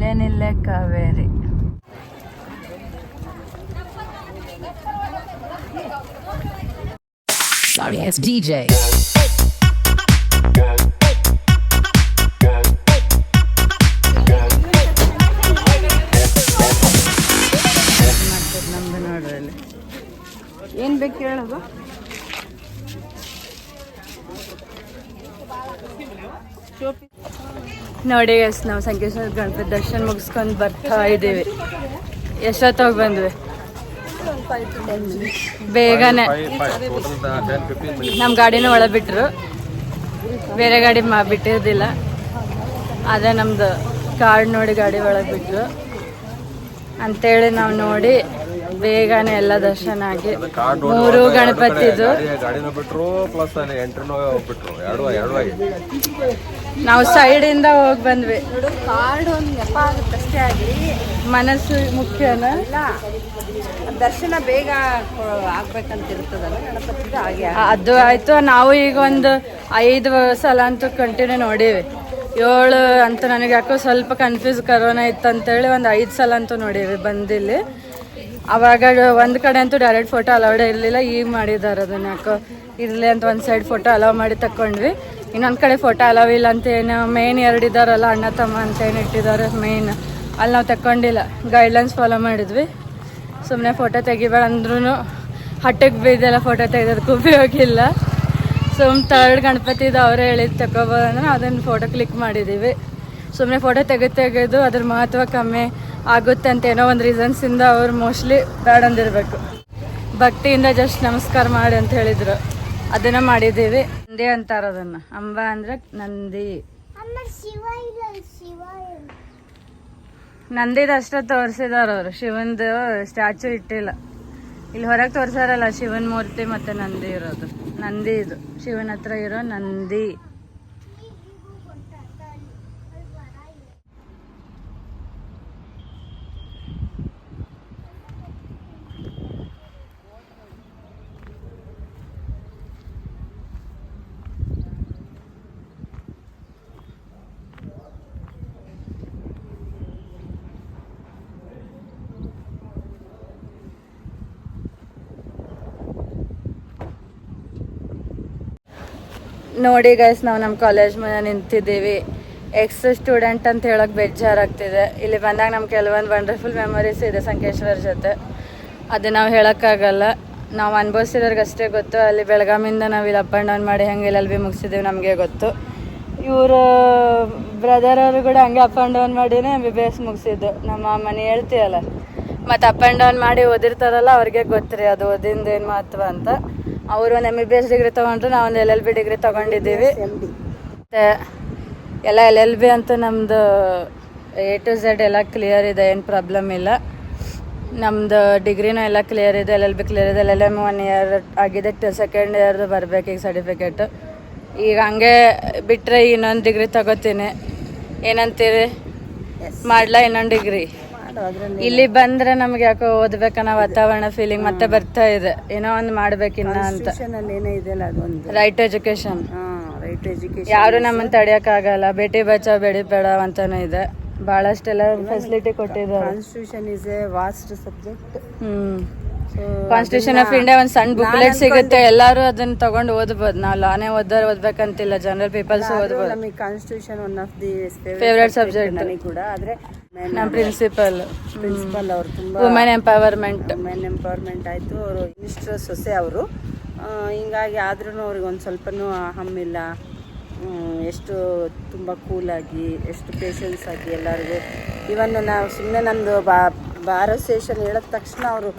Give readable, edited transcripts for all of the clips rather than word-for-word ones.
ಏನಿಲ್ಲ Kaveri. Sorry, it's DJ. ನಮ್ದು ನೋಡ್ರಿ ಅಲ್ಲಿ ಏನು ಬೇಕು ಹೇಳೋದು. ನೋಡಿ ಎಸ್ ನಾವು ಸಂಕೇಶ್ವರ ಗಣಪತಿ ದರ್ಶನ ಮುಗಿಸ್ಕೊಂಡು ಬರ್ತಾ ಇದ್ದೀವಿ. ಎಷ್ಟೊತ್ತಾಗಿ ಬಂದ್ವಿ? ಬೇಗನೆ. ನಮ್ಮ ಗಾಡಿನ ಒಳಗೆ ಬಿಟ್ಟರು, ಬೇರೆ ಗಾಡಿ ಬಿಟ್ಟಿರೋದಿಲ್ಲ. ಅದೇ ನಮ್ದು ಕಾರ್ಡ್ ನೋಡಿ ಗಾಡಿ ಒಳಗೆ ಬಿಟ್ಟರು ಅಂತೇಳಿ ನಾವು ನೋಡಿ ಬೇಗನೆ ಎಲ್ಲ ದರ್ಶನ ಆಗಿ 3 ಗಣಪತಿದು ನಾವು ಸೈಡಿಂದ ಹೋಗಿ ಬಂದ್ವಿ. ಕಾರ್ಡ್ ಒಂದು ನೆಪ ಆಗುತ್ತೆ ಅಷ್ಟೇ ಆಗಲಿ, ಮನಸ್ಸು ಮುಖ್ಯನ ದರ್ಶನ ಬೇಗ ಆಗ್ಬೇಕಂತ ಇರ್ತದಲ್ಲ ಗಣಪತಿದು. ಹಾಗೆ ಅದು ಆಯ್ತು. ನಾವು ಈಗ ಒಂದು 5 ಸಲ ಅಂತೂ ಕಂಟಿನ್ಯೂ ನೋಡೀವಿ. 7 ಅಂತ ನನಗೆ ಯಾಕೋ ಸ್ವಲ್ಪ ಕನ್ಫ್ಯೂಸ್ ಕರೋನಾ ಇತ್ತಂತೇಳಿ ಒಂದು 5 ಸಲ ಅಂತೂ ನೋಡೀವಿ ಬಂದಿಲ್ಲಿ. ಅವಾಗ ಒಂದು ಕಡೆ ಅಂತೂ ಡೈರೆಕ್ಟ್ ಫೋಟೋ ಅಲೌಡ್ ಇರಲಿಲ್ಲ, ಈಗ ಮಾಡಿದ್ದಾರೆ ಅದನ್ನ. ಯಾಕೋ ಇರಲಿ ಅಂತ ಒಂದು ಸೈಡ್ ಫೋಟೋ ಅಲೌ ಮಾಡಿ ತಗೊಂಡ್ವಿ. ಇನ್ನೊಂದು ಕಡೆ ಫೋಟೋ ಅಲೌ ಇಲ್ಲ ಅಂತ ಏನು ಮೇನ್ 2 ಇದ್ದಾರಲ್ಲ ಅಣ್ಣ ತಮ್ಮ ಅಂತ ಏನು ಇಟ್ಟಿದ್ದಾರೆ ಮೇನ್, ಅಲ್ಲಿ ನಾವು ತಗೊಂಡಿಲ್ಲ. ಗೈಡ್ಲೈನ್ಸ್ ಫಾಲೋ ಮಾಡಿದ್ವಿ. ಸುಮ್ಮನೆ ಫೋಟೋ ತೆಗಿಬೇಡ ಅಂದ್ರೂ ಹಟ್ಟಕ್ಕೆ ಬಿದ್ದೆಲ್ಲ ಫೋಟೋ ತೆಗೆಯೋದಕ್ಕೆ ಉಪಯೋಗ ಇಲ್ಲ. ಸುಮ್ಮನೆ 3rd ಗಣಪತಿದು ಅವರೇ ಹೇಳಿದ್ದು ತಗೋಬೋದಂದ್ರೆ ಅದನ್ನು ಫೋಟೋ ಕ್ಲಿಕ್ ಮಾಡಿದ್ದೀವಿ. ಸುಮ್ಮನೆ ಫೋಟೋ ತೆಗೆದು ಅದ್ರ ಮಹತ್ವ ಕಮ್ಮಿ ಆಗುತ್ತೆ ಅಂತ ಏನೋ ಒಂದು ರೀಸನ್ಸಿಂದ ಅವ್ರು ಮೋಸ್ಟ್ಲಿ ಬೇಡ ಅಂದಿರಬೇಕು. ಭಕ್ತಿಯಿಂದ ಜಸ್ಟ್ ನಮಸ್ಕಾರ ಮಾಡಿ ಅಂತ ಹೇಳಿದ್ರು, ಅದನ್ನು ಮಾಡಿದ್ದೀವಿ. ನಂದಿ ಅಂತಾರೆ ಅದನ್ನು. ಅಂಬ ಅಂದರೆ ನಂದಿ. ನಂದಿದು ಅಷ್ಟೇ ತೋರಿಸಿದಾರ ಅವರು, ಶಿವಂದು ಸ್ಟ್ಯಾಚು ಇಟ್ಟಿಲ್ಲ. ಇಲ್ಲಿ ಹೊರಗೆ ತೋರಿಸಾರಲ್ಲ ಶಿವನ ಮೂರ್ತಿ ಮತ್ತು ನಂದಿ ಇರೋದು. ನಂದಿ ಇದು ಶಿವನ ಹತ್ರ ಇರೋ ನಂದಿ. ನೋಡಿ ಗೈಸ್, ನಾವು ನಮ್ಮ ಕಾಲೇಜ್ ಮನೆ ನಿಂತಿದ್ದೀವಿ. ಸ್ಟೂಡೆಂಟ್ ಅಂತ ಹೇಳೋಕೆ ಬೇಜಾರಾಗ್ತಿದೆ. ಇಲ್ಲಿ ಬಂದಾಗ ನಮ್ಗೆ ಕೆಲವೊಂದು ವಂಡರ್ಫುಲ್ ಮೆಮೊರೀಸ್ ಇದೆ ಸಂಕೇಶ್ವರ ಜೊತೆ. ಅದು ನಾವು ಹೇಳೋಕ್ಕಾಗಲ್ಲ, ನಾವು ಅನುಭವಿಸಿದವ್ರಿಗೆ ಅಷ್ಟೇ ಗೊತ್ತು. ಅಲ್ಲಿ ಬೆಳಗಾಮಿಂದ ನಾವು ಇಲ್ಲಿ ಅಪ್ ಆ್ಯಂಡ್ ಡೌನ್ ಮಾಡಿ ಹೆಂಗೆ LLB ಮುಗಿಸಿದ್ದೀವಿ ನಮಗೆ ಗೊತ್ತು. ಇವರು ಬ್ರದರ್ ಅವರು ಕೂಡ ಹಂಗೆ ಅಪ್ ಆ್ಯಂಡ್ ಡೌನ್ ಮಾಡಿನೇ MBBS ಮುಗಿಸಿದ್ದು. ನಮ್ಮ ಮನೆ ಹೇಳ್ತೀಯಲ್ಲ, ಮತ್ತು ಅಪ್ ಆ್ಯಂಡ್ ಡೌನ್ ಮಾಡಿ ಓದಿರ್ತಾರಲ್ಲ ಅವ್ರಿಗೆ ಗೊತ್ತು ರೀ ಅದು ಓದಿಂದು ಏನು ಮಹತ್ವ ಅಂತ. ಅವರು ಒಂದು MBBS ಡಿಗ್ರಿ ತೊಗೊಂಡ್ರು, ನಾವು ಒಂದು LLB ಡಿಗ್ರಿ ತೊಗೊಂಡಿದ್ದೀವಿ. ಮತ್ತು ಎಲ್ಲ LLB ಅಂತೂ ನಮ್ಮದು A to Z ಎಲ್ಲ ಕ್ಲಿಯರ್ ಇದೆ, ಏನು ಪ್ರಾಬ್ಲಮ್ ಇಲ್ಲ. ನಮ್ಮದು ಡಿಗ್ರಿನೂ ಎಲ್ಲ ಕ್ಲಿಯರ್ ಇದೆ, LLB ಕ್ಲಿಯರ್ ಇದೆ. LLM 1 ಇಯರ್ ಆಗಿದೆ, 2nd ಇಯರ್ದು ಬರಬೇಕು ಈಗ ಸರ್ಟಿಫಿಕೇಟು. ಈಗ ಹಂಗೆ ಬಿಟ್ಟರೆ ಇನ್ನೊಂದು ಡಿಗ್ರಿ ತಗೋತೀನಿ. ಏನಂತೀರಿ? ಮಾಡ್ಲಾ ಇನ್ನೊಂದು ಡಿಗ್ರಿ? ಇಲ್ಲಿ ಬಂದ್ರೆ ನಮ್ಗೆ ಯಾಕೋ ಓದ್ಬೇಕನ್ನೋ ವಾತಾವರಣ ಫೀಲಿಂಗ್ ಮತ್ತೆ ಬರ್ತಾ ಇದೆ. ಏನೋ ಒಂದು ಮಾಡ್ಬೇಕಿನ್ನ ಅಂತ. ರೈಟ್ ಎಜುಕೇಶನ್ ಯಾರು ನಮ್ಮನ್ನು ತಡೆಯೋಕ್ಕಾಗಲ್ಲ. ಬೇಟಿ ಬಚಾವ್ ಬೇಡಿ ಬೇಡ ಅಂತಾನು ಇದೆ. ಬಹಳಷ್ಟೆಲ್ಲ ಫೆಸಿಲಿಟಿ ಕೊಟ್ಟಿದ್ದಾರೆ. Constitution is a vast subject. Constitution of India ಒಂದು ಸಣ್ಣ ಬುಕ್ಲೆಟ್ ಸಿಗುತ್ತೆ, ಎಲ್ಲರೂ ಅದನ್ನ ತಗೊಂಡು ಓದ್ಬೋದು. ನಾವು ಲಾನೇ ಓದ್ಬೇಕಂತಿಲ್ಲ, ಜನರಲ್ ಪೀಪಲ್ಸ್ ಓದ್ಬೋದು. ನಮಗೆ constitution one of the favourite subject ನನಗೆ ಕೂಡ. ಆದರೆ ನಮ್ಮ ಪ್ರಿನ್ಸಿಪಲ್ ಅವರು ತುಂಬ ವುಮೆನ್ ಎಂಪವರ್ಮೆಂಟ್ ಆಯಿತು. ಅವರು ಮಿನಿಸ್ಟರ್ ಸೊಸೆ ಅವರು. ಹಿಂಗಾಗಿ ಆದ್ರೂ ಅವ್ರಿಗೆ ಒಂದು ಸ್ವಲ್ಪನೂ ಹಮ್ಮಿಲ್ಲ. ಎಷ್ಟು ತುಂಬ ಕೂಲಾಗಿ, ಎಷ್ಟು ಪೇಷನ್ಸ್ ಆಗಿ ಎಲ್ಲರಿಗೂ. ಇವನ್ ನಾವು ಸುಮ್ಮನೆ ನಮ್ಮದು ಭಾರತ್ ಸ್ಟೇಷನ್ ಹೇಳಿದ ತಕ್ಷಣ ಅವರು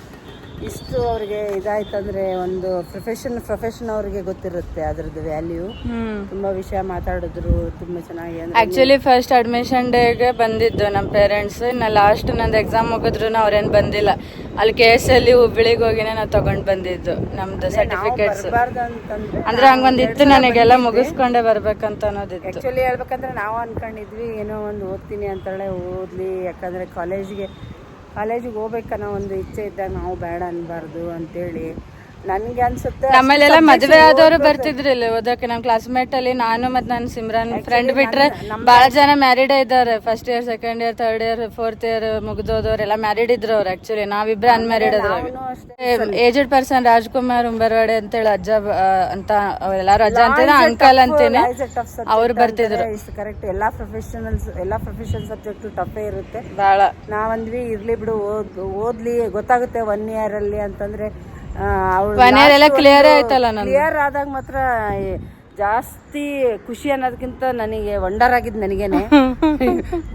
ಇಷ್ಟು ಅವ್ರಿಗೆ ಇದಾಯ್ತಂದ್ರೆ ಒಂದು ಪ್ರೊಫೆಷನ್ ಅವ್ರಿಗೆ ಗೊತ್ತಿರುತ್ತೆ ಅದ್ರದ್ದು ವ್ಯಾಲ್ಯೂ. ತುಂಬಾ ವಿಷಯ ಮಾತಾಡಿದ್ರು, ತುಂಬಾ ಚೆನ್ನಾಗಿ. ಆಕ್ಚುಲಿ ಫಸ್ಟ್ ಅಡ್ಮಿಷನ್ ಡೇಗೆ ಬಂದಿದ್ದು ನಮ್ಮ ಪೇರೆಂಟ್ಸ್. ಇನ್ನು ಲಾಸ್ಟ್ ನಂದು ಎಕ್ಸಾಮ್ ಮುಗಿದ್ರು ಅವ್ರೇನು ಬಂದಿಲ್ಲ. ಅಲ್ಲಿ KSL ಹುಬ್ಳಿಗೆ ಹೋಗಿನೇ ನಾವು ತಗೊಂಡು ಬಂದಿದ್ದು ನಮ್ದು ಸರ್ಟಿಫಿಕೇಟ್ಸ್. ಅಂದ್ರೆ ಹಂಗೊಂದಿತ್ತು, ನನಗೆಲ್ಲ ಮುಗಿಸ್ಕೊಂಡೇ ಬರ್ಬೇಕಂತ ಅನ್ನೋದಿತ್ತು. ಆಕ್ಚುಲಿ ಹೇಳ್ಬೇಕಂದ್ರೆ ನಾವು ಅನ್ಕೊಂಡಿದ್ವಿ ಏನೋ ಒಂದು ಓದ್ತೀನಿ ಅಂತಾಳೆ, ಓದ್ಲಿ. ಯಾಕಂದ್ರೆ ಕಾಲೇಜಿಗೆ ಹೋಗ್ಬೇಕನ್ನೋ ಒಂದು ಇಚ್ಛೆ ಇದ್ದಾಗ ನಾವು ಬೇಡ ಅನ್ಬಾರ್ದು ಅಂತೇಳಿ ನನ್ಗೆ ಅನ್ಸುತ್ತೆ ನಮ್ಮಲ್ಲೆಲ್ಲ ಮದುವೆ ಆದವರು ಬರ್ತಿದ್ರಿಲ್ಲ ಓದಕ್ಕೆ. ನಮ್ಮ ಕ್ಲಾಸ್ಮೇಟ್ ಅಲ್ಲಿ ನಾನು ಮತ್ತೆ ನನ್ನ ಸಿಮ್ರಾನ್ ಫ್ರೆಂಡ್ ಬಿಟ್ರೆ ಬಹಳ ಜನ ಮ್ಯಾರಿಡ್ ಇದ್ದಾರೆ. First year, second year, third year, fourth year ಮುಗಿದೋದವ್ರೆಲ್ಲ ಮ್ಯಾರಿಡ್ ಇದ್ರು ಅವ್ರು. ಆಕ್ಚುಲಿ ನಾವಿಬ್ರೆ ಅನ್ಮ್ಯಾರಿಡ್ ಅದ್ರಾಗ. ಏಜ್ಡ್ ಪರ್ಸನ್ ರಾಜ್ಕುಮಾರ್ ಉಂಬರ್ವಾಡೆ ಅಂತೇಳಿ ಅಜ್ಜ ಅಂತ ಅವರೆಲ್ಲಾರು ಅಜ್ಜ ಅಂತೀನಿ, ಅಂಕಲ್ ಅಂತೀನಿ, ಅವ್ರು ಬರ್ತಿದ್ರು. ಕರೆಕ್ಟ್. ಎಲ್ಲಾ ಪ್ರೊಫೆಷನ್ ಸಬ್ಜೆಕ್ಟ್ ಟಫೇ ಇರುತ್ತೆ ಬಹಳ. ನಾವಂದ್ವಿ ಇರ್ಲಿ ಬಿಡು, ಓದ್ಲಿ ಗೊತ್ತಾಗುತ್ತೆ 1 year ಅಲ್ಲಿ ಅಂತಂದ್ರೆ ಕ್ಲಿಯರ್ ಆಯ್ತಲ್ಲ. ಕ್ಲಿಯರ್ ಆದಾಗ ಮಾತ್ರ ಜಾಸ್ತಿ ಖುಷಿ ಅನ್ನೋದಕ್ಕಿಂತ ನನಗೆ ವಂಡರ್ ಆಗಿದ್ದು ನನಗೇನೆ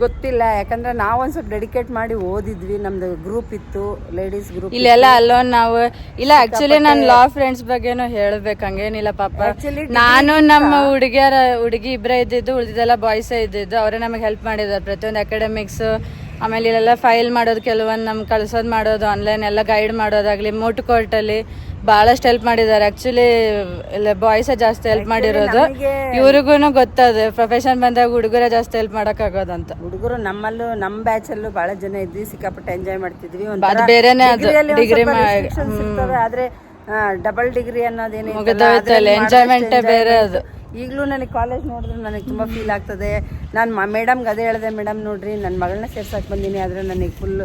ಗೊತ್ತಿಲ್ಲ. ಯಾಕಂದ್ರೆ ನಾವೊಂದ್ ಸ್ವಲ್ಪ ಡೆಡಿಕೇಟ್ ಮಾಡಿ ಓದಿದ್ವಿ. ನಮ್ದು ಗ್ರೂಪ್ ಇತ್ತು, ಲೇಡೀಸ್ ಗ್ರೂಪ್. ಇಲ್ಲೆಲ್ಲ ಅಲ್ಲೋನ್ ನಾವು ಇಲ್ಲ. ಆಕ್ಚುಲಿ ನಾನು ಲಾ ಫ್ರೆಂಡ್ಸ್ ಬಗ್ಗೆನೂ ಹೇಳ್ಬೇಕು, ಹಂಗೇನಿಲ್ಲ ಪಾಪ. ನಾನು ನಮ್ಮ ಹುಡುಗಿ ಇಬ್ಬರೇ ಇದ್ದಿದ್ದು, ಉಳಿದಿದ್ದೆಲ್ಲ ಬಾಯ್ಸೇ ಇದ್ದಿದ್ದು. ಅವರೇ ನಮಗೆ ಹೆಲ್ಪ್ ಮಾಡಿದ್ದಾರೆ ಪ್ರತಿಯೊಂದು ಅಕಾಡೆಮಿಕ್ಸ್. ಆಮೇಲೆ ಇಲ್ಲೆಲ್ಲ ಫೈಲ್ ಮಾಡೋದು, ಕೆಲವೊಂದು ನಮ್ಗೆ ಕಳ್ಸೋದು ಮಾಡೋದು, ಆನ್ಲೈನ್ ಎಲ್ಲ ಗೈಡ್ ಮಾಡೋದಾಗ್ಲಿ, ಮೂಟ್ ಕೋರ್ಟಲ್ಲಿ ಭಾಳಷ್ಟು ಹೆಲ್ಪ್ ಮಾಡಿದ್ದಾರೆ. ಆಕ್ಚುಲಿ ಇಲ್ಲ ಬಾಯ್ಸೇ ಜಾಸ್ತಿ ಹೆಲ್ಪ್ ಮಾಡಿರೋದು. ಇವ್ರಿಗೂ ಗೊತ್ತದ ಪ್ರೊಫೆಷನ್ ಬಂದಾಗ ಹುಡುಗರೇ ಜಾಸ್ತಿ ಹೆಲ್ಪ್ ಮಾಡೋಕ್ಕಾಗೋದಂತ. ಹುಡುಗರು ನಮ್ಮಲ್ಲೂ ನಮ್ಮ ಬ್ಯಾಚಲ್ಲೂ ಭಾಳ ಜನ ಇದ್ವಿ, ಸಿಕ್ಕಾಪಟ್ಟೆ ಎಂಜಾಯ್ ಮಾಡ್ತಿದ್ವಿ. ಅದು ಬೇರೆನೇ, ಅದು ಡಿಗ್ರಿ ಆದ್ರೆ ಡಬಲ್ ಡಿಗ್ರಿ ಅನ್ನೋದೇನು ಎಂಜಾಯ್ಮೆಂಟ್ ಬೇರೆ. ಅದು ಈಗಲೂ ನನಗೆ ಕಾಲೇಜ್ ನೋಡಿದ್ರೆ ನನಗೆ ತುಂಬ ಫೀಲ್ ಆಗ್ತದೆ. ನಾನು ಮೇಡಮ್ಗೆ ಅದೇ ಹೇಳಿದೆ, ಮೇಡಮ್ ನೋಡ್ರಿ ನನ್ನ ಮಗಳನ್ನ ಸೇರ್ಸಕ್ಕೆ ಬಂದೀನಿ, ಆದರೆ ನನಗೆ ಫುಲ್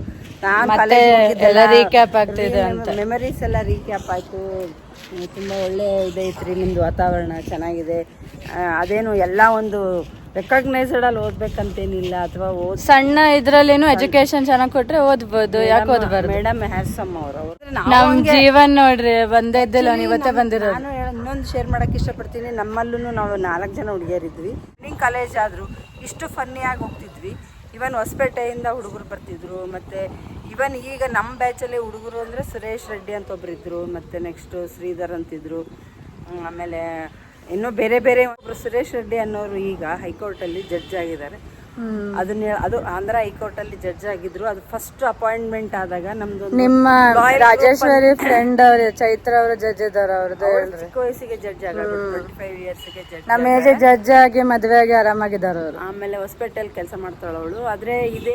ಮೆಮರೀಸ್ ಎಲ್ಲ ರೀಕ್ಯಾಪ್ ಆಯಿತು. ತುಂಬ ಒಳ್ಳೆ ಇದೈತ್ರಿ, ನಿಮ್ಮದು ವಾತಾವರಣ ಚೆನ್ನಾಗಿದೆ. ಅದೇನು ಎಲ್ಲ ಒಂದು ರೆಕಗ್ನೈಸ್ಡ್ ಅಲ್ಲಿ ಓದ್ಬೇಕಂತೇನಿಲ್ಲ, ಅಥವಾ ಸಣ್ಣ ಇದ್ರಲ್ಲೇನು ಎಜುಕೇಶನ್ ಚೆನ್ನಾಗಿ ಕೊಟ್ರೆ ಓದ್ಬೋದು, ಯಾಕೆ ಓದ್ಬಾರ್ದು. ಮೇಡಮ್ ಹ್ಯಾಸಮ್ ಅವರು ನಮ್ ಜೀವನ್ ನೋಡ್ರಿ, ಬಂದೇ ಇದ್ದಿಲ್ಲ, ಇವತ್ತೇ ಬಂದಿರೋದು. ನಾನು ಇನ್ನೊಂದು ಶೇರ್ ಮಾಡಕ್ಕೆ ಇಷ್ಟಪಡ್ತೀನಿ. ನಮ್ಮಲ್ಲೂ ನಾವು 4 ಜನ ಹುಡುಗಿಯರಿದ್ವಿ. ಟ್ರೈನಿಂಗ್ ಕಾಲೇಜ್ ಆದರೂ ಇಷ್ಟು ಫನ್ನಿಯಾಗಿ ಹೋಗ್ತಿದ್ವಿ. ಇವನ್ ಹೊಸಪೇಟೆಯಿಂದ ಹುಡುಗರು ಬರ್ತಿದ್ರು. ಮತ್ತು ಇವನ್ ಈಗ ನಮ್ಮ ಬ್ಯಾಚಲ್ಲಿ ಹುಡುಗರು ಅಂದರೆ ಸುರೇಶ್ ರೆಡ್ಡಿ ಅಂತ ಒಬ್ರು ಇದ್ರು, ಮತ್ತು ನೆಕ್ಸ್ಟ್ ಶ್ರೀಧರ್ ಅಂತಿದ್ರು. ಆಮೇಲೆ ಇನ್ನೂ ಬೇರೆ ಬೇರೆ ಒಬ್ರು ಸುರೇಶ್ ರೆಡ್ಡಿ ಅನ್ನೋರು ಈಗ ಹೈಕೋರ್ಟಲ್ಲಿ ಜಡ್ಜ್ ಆಗಿದ್ದಾರೆ. ಅದು ಆಂಧ್ರ ಹೈಕೋರ್ಟಲ್ಲಿ ಜಡ್ಜ್ ಆಗಿದ್ರು. ಅದು ಫಸ್ಟ್ ಅಪಾಯಿಂಟ್ಮೆಂಟ್ ಆದಾಗ ನಮ್ದು ನಿಮ್ಮ ರಾಜೇಶ್ವರಿ ಫ್ರೆಂಡ್ ಅವ್ರ ಚೈತ್ರ ಅವರು ಜಡ್ಜ್ ಇದಾರೆ. ಅವ್ರದ್ದು ಚಿಕ್ಕ ವಯಸ್ಸಿಗೆ ಜಡ್ಜ್ ಆಗೋದು, 25 yearsಗೆ ಜಡ್ಜ್. ನಮ್ಮ ಏಜ್ ಜಡ್ಜ್ ಆಗಿ ಮದುವೆ ಆಗಿ ಆರಾಮಾಗಿದ್ದಾರೆ ಅವರು. ಆಮೇಲೆ ಹೊಸಪೇಟೆಯಲ್ಲಿ ಕೆಲಸ ಮಾಡ್ತಾಳ ಅವಳು. ಆದ್ರೆ ಇದೇ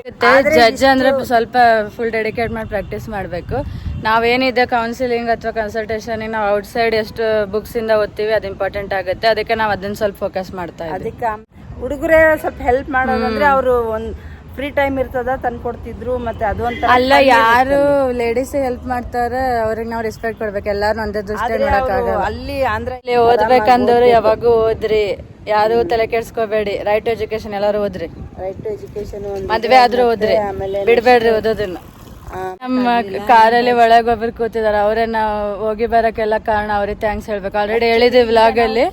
ಜಡ್ಜ್ ಅಂದ್ರೆ ಸ್ವಲ್ಪ ಫುಲ್ ಡೆಡಿಕೇಟ್ ಮಾಡಿ ಪ್ರಾಕ್ಟೀಸ್ ಮಾಡಬೇಕು. ನಾವೇನಿದೆ ಕೌನ್ಸಿಲಿಂಗ್ ಅಥವಾ ಕನ್ಸಲ್ಟೇಷನ್ ನಾವು ಔಟ್ಸೈಡ್ ಎಷ್ಟು ಬುಕ್ಸ್ ಇಂದ ಓದ್ತೀವಿ ಅದು ಇಂಪಾರ್ಟೆಂಟ್ ಆಗುತ್ತೆ. ಅದಕ್ಕೆ ನಾವು ಅದನ್ನ ಸ್ವಲ್ಪ ಫೋಕಸ್ ಮಾಡ್ತಾ ಇದ್ದೀವಿ. ಅದಕ್ಕೆ ಹುಡುಗರೇ ಸ್ವಲ್ಪ ಹೆಲ್ಪ್ ಮಾಡೋದಂದ್ರೆ ಅವರು ಒಂದು ಫ್ರೀ ಟೈಮ್ ಇರ್ತದ ತಂದ್ಕೊಡ್ತಿದ್ರು. ಮತ್ತೆ ಅದು ಅಂತ ಅಲ್ಲ, ಯಾರು ಲೇಡೀಸ್ ಹೆಲ್ಪ್ ಮಾಡ್ತಾರೆ ಅವ್ರಿಗೆ ನಾವು ರೆಸ್ಪೆಕ್ಟ್ ಕೊಡ್ಬೇಕು. ಎಲ್ಲಾರು ಒಂದೇ ದೃಷ್ಟಿ ನೋಡಕ್ಕಾಗಲ್ಲ. ಅಲ್ಲಿ ಅಂದ್ರೆ ಓದ್ಬೇಕಂದವ್ರು ಯಾವಾಗೂ ಓದ್ರಿ, ಯಾರು ತಲೆ ಕೆಡ್ಸ್ಕೋಬೇಡಿ. ರೈಟ್ ಟು ಎಜುಕೇಶನ್ ಎಲ್ಲಾರು ಓದ್ರಿ. ರೈಟ್ ಟು ಎಜುಕೇಶನ್ ಮದ್ವೆ ಆದ್ರೂ ಓದ್ರಿ, ಬಿಡ್ಬೇಡ್ರಿ ಓದೋದನ್ನ. ನಮ್ಮ ಕಾರಲ್ಲಿ ಒಳಗೆ ಒಬ್ರು ಕೂತಿದಾರೆ, ಅವರೇ ನಾವು ಹೋಗಿ ಬರಕ್ಕೆಲ್ಲ ಕಾರಣ ಅವ್ರಿಗೆ ಥ್ಯಾಂಕ್ಸ್ ಹೇಳ್ಬೇಕು. ಆಲ್ರೆಡಿ ಹೇಳಿದೀವಿ ವ್ಲಾಗ್ ಅಲ್ಲಿ.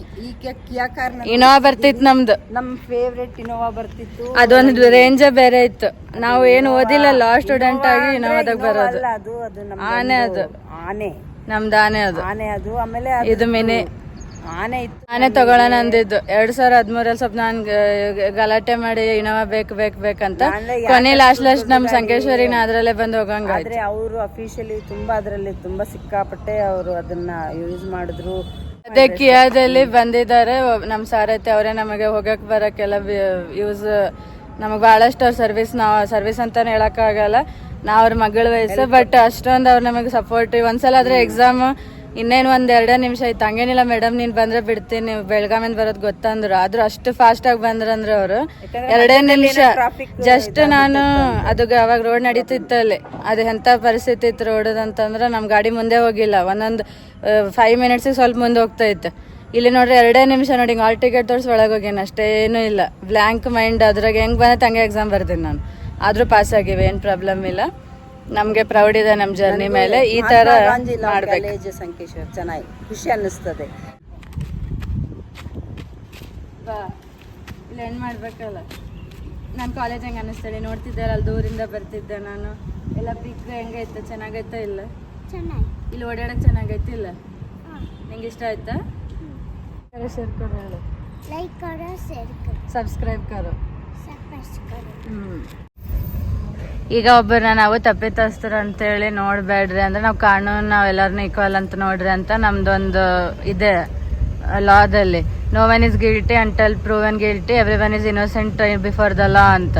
ಇನೋವಾ ಬರ್ತಿತ್ತು ನಮ್ದು, ನಮ್ ಫೇವ್ರೆಟ್ ಇನೋವಾ ಬರ್ತಿತ್ತು. ಅದೊಂದು ರೇಂಜ್ ಬೇರೆ ಇತ್ತು. ನಾವು ಏನು ಓದಿಲ್ಲ, ಲಾ ಸ್ಟೂಡೆಂಟ್ ಆಗಿ ಇನೋವಾದಾಗ ಬರೋದು. ಆನೆ, ಅದು ನಮ್ದು ಆನೆ. ಅದು ಆಮೇಲೆ ಇದು ಮಿನಿ ಆನೆ ತಗೊಳ್ಳೋಣ ಅಂದಿದ್ದು 2013 ಸ್ವಲ್ಪ ನಾನು ಗಲಾಟೆ ಮಾಡಿ ಇನೋವಾ ಬೇಕಂತ ಕೊನೆ ಲಾಸ್ಟ್ ನಮ್ ಸಂಕೇಶ್ವರಿನ ಅದ್ರಲ್ಲೇ ಬಂದು ಹೋಗಂಗ. ಆದ್ರೆ ಅವರು ಅಫಿಷಿಯಲಿ ತುಂಬಾ ಅದ್ರಲ್ಲಿ ತುಂಬಾ ಸಿಕ್ಕಾಪಟ್ಟೆ ಅವರು ಅದನ್ನ ಯೂಸ್ ಮಾಡಿದ್ರು. ಅದೇ ಕಿಯಾದಲ್ಲಿ ಬಂದಿದ್ದಾರೆ ನಮ್ ಸಾರಥಿ ಅವರೇ. ನಮಗೆ ಹೋಗಕ್ ಬರಕ್ಕೆಲ್ಲ ಯೂಸ್ ನಮಗ್ ಬಹಳಷ್ಟು ಅವ್ರ ಸರ್ವಿಸ್ ಅಂತಾನೆ ಹೇಳಕ್ ಆಗಲ್ಲ. ನಾವ್ ಅವ್ರ ಮಗಳ ವಯಸ್ಸು, ಬಟ್ ಅಷ್ಟೊಂದು ಅವ್ರು ನಮಗೆ ಸಪೋರ್ಟ್. ಒಂದ್ಸಲ ಆದ್ರೆ ಎಕ್ಸಾಮ್ ಇನ್ನೇನು 1-2 ನಿಮಿಷ ಆಯ್ತು. ಹಂಗೇನಿಲ್ಲ ಮೇಡಮ್ ನೀನ್ ಬಂದ್ರೆ ಬಿಡ್ತೀನಿ, ಬೆಳಗಾವಿಂದ ಬರೋದ್ ಗೊತ್ತಂದ್ರು. ಆದ್ರೂ ಅಷ್ಟು ಫಾಸ್ಟ್ ಆಗಿ ಬಂದ್ರಂದ್ರೆ ಅವರು 2 ನಿಮಿಷ ಜಸ್ಟ್. ನಾನು ಅದು ಅವಾಗ ರೋಡ್ ನಡೀತಿತ್ತಲ್ಲಿ, ಅದು ಎಂತ ಪರಿಸ್ಥಿತಿ ಇತ್ತು ರೋಡ್ ಅಂತಂದ್ರೆ ನಮ್ ಗಾಡಿ ಮುಂದೆ ಹೋಗಿಲ್ಲ. ಒಂದೊಂದು 5 minutes ಸ್ವಲ್ಪ ಮುಂದೆ ಹೋಗ್ತಾ ಇತ್ತು. ಇಲ್ಲಿ ನೋಡ್ರಿ 2 ನಿಮಿಷ ನೋಡಿ, ಆಲ್ ಟಿಕೆಟ್ ತೋರ್ಸಿ ಒಳಗೆ ಹೋಗೇನು, ಅಷ್ಟೇನು ಇಲ್ಲ. ಬ್ಲ್ಯಾಂಕ್ ಮೈಂಡ್, ಅದ್ರಾಗ ಹೆಂಗ್ ಬಂದ ಹಂಗೆ ಎಕ್ಸಾಮ್ ಬರ್ತೀನಿ ನಾನು. ಆದ್ರೂ ಪಾಸ್ ಆಗಿವೆ, ಏನ್ ಪ್ರಾಬ್ಲಮ್ ಇಲ್ಲ. ನಮ್ಗೆ ಪ್ರೌಡ್ ಇದೆ ನಮ್ಮ ಜರ್ನಿ ಮೇಲೆ. ಈ ತರ ಮಾಡ್ಬೇಕು. ಸಂಕೇಶ್ವರ್ ಚೆನ್ನಾಗಿ ಖುಷಿ ಅನ್ನಿಸ್ತದೆ. ಇಲ್ಲಿ ಏನ್ ಮಾಡ್ಬೇಕಲ್ಲ. ನಾನು ಕಾಲೇಜ್ ಹೆಂಗೆ ಅನ್ನಿಸ್ತೇನೆ ನೋಡ್ತಿದ್ದೆ, ಅಲ್ಲಿ ದೂರಿಂದ ಬರ್ತಿದ್ದೆ ನಾನು. ಎಲ್ಲ ಪಿಕ್ ಹೆಂಗೈತೆ, ಚೆನ್ನಾಗೈತಾ ಇಲ್ಲ? ಇಲ್ಲಿ ಓಡಾಡಕ್ ಚೆನ್ನಾಗೈತಿ ಇಲ್ಲ? ನಿಂಗೆ ಇಷ್ಟ ಆಯ್ತಾ? ಶೇರ್ ಕರೋ, ಲೈಕ್ ಕರೋ, ಶೇರ್ ಕರೋ, ಸಬ್ಸ್ಕ್ರೈಬ್ ಕರೋ. ಈಗ ಒಬ್ಬರನ್ನ ನಾವು ತಪ್ಪಿತಸ್ಥರು ಅಂತೇಳಿ ನೋಡ್ಬೇಡ್ರಿ ಅಂದ್ರೆ, ನಾವು ಕಾನೂನು ನಾವೆಲ್ಲರನ್ನ ಈಕ್ವಲ್ ಅಂತ ನೋಡ್ರಿ ಅಂತ ನಮ್ದೊಂದು ಇದೆ ಲಾದಲ್ಲಿ. No one is guilty until proven guilty, everyone is innocent before the law ಅಂತ.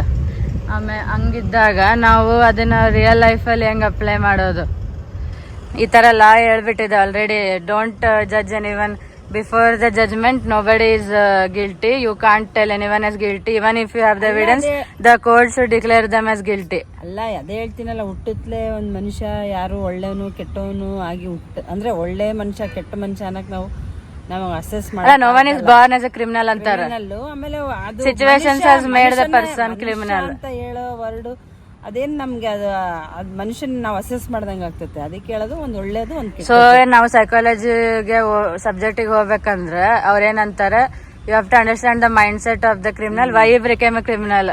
ಆಮೇಲೆ ಹಂಗಿದ್ದಾಗ ನಾವು ಅದನ್ನ ರಿಯಲ್ ಲೈಫಲ್ಲಿ ಹೆಂಗೆ ಅಪ್ಲೈ ಮಾಡೋದು? ಈ ತರ ಲಾ ಹೇಳ್ಬಿಟ್ಟಿದೆ already. Don't judge anyone before the judgement. Nobody is guilty. You can't tell anyone as guilty. Even if you have the evidence, the court should declare them as guilty. ಅಲ್ಲ, ಅದೇ ಹೇಳ್ತೀನಲ್ಲ, ಹುಟ್ಟತ್ಲೆ ಒಂದ್ ಮನುಷ್ಯ ಯಾರು ಒಳ್ಳೆಯವನು ಕೆಟ್ಟವನು ಆಗಿ ಅಂದ್ರೆ ಒಳ್ಳೆ ಮನುಷ್ಯ ಕೆಟ್ಟ ಮನುಷ್ಯ ಅನ್ನಕ್ ನಾವು ಅಸೆಸ್ ಅಲ್ಲ, no one is born as a criminal ಅಂತಾರೆ. ಆಮೇಲೆ ಅದು situations has made the person criminal ಅಂತ ಹೇಳೋ ವರ್ಡ್ ಅದೇನ್ ನಮ್ಗೆ ಅದ್ ಮನುಷ್ಯನ್ ನಾವು ಅಸೆಸ್ ಮಾಡ್ದಂಗ ಆಗ್ತದೆ. ಅದಕ್ಕೆ ಹೇಳೋದು ಒಂದ್ ಒಳ್ಳೇದು ಒಂದ್ ಕೆಟ್ಟದ್ದು. ಸೊ ನಾವು ಸೈಕಾಲಜಿಗೆ ಸಬ್ಜೆಕ್ಟಿಗೆ ಹೋಗ್ಬೇಕಂದ್ರೆ ಅವ್ರೇನಂತಾರೆ, you have to understand the mindset of the criminal, why he became a criminal,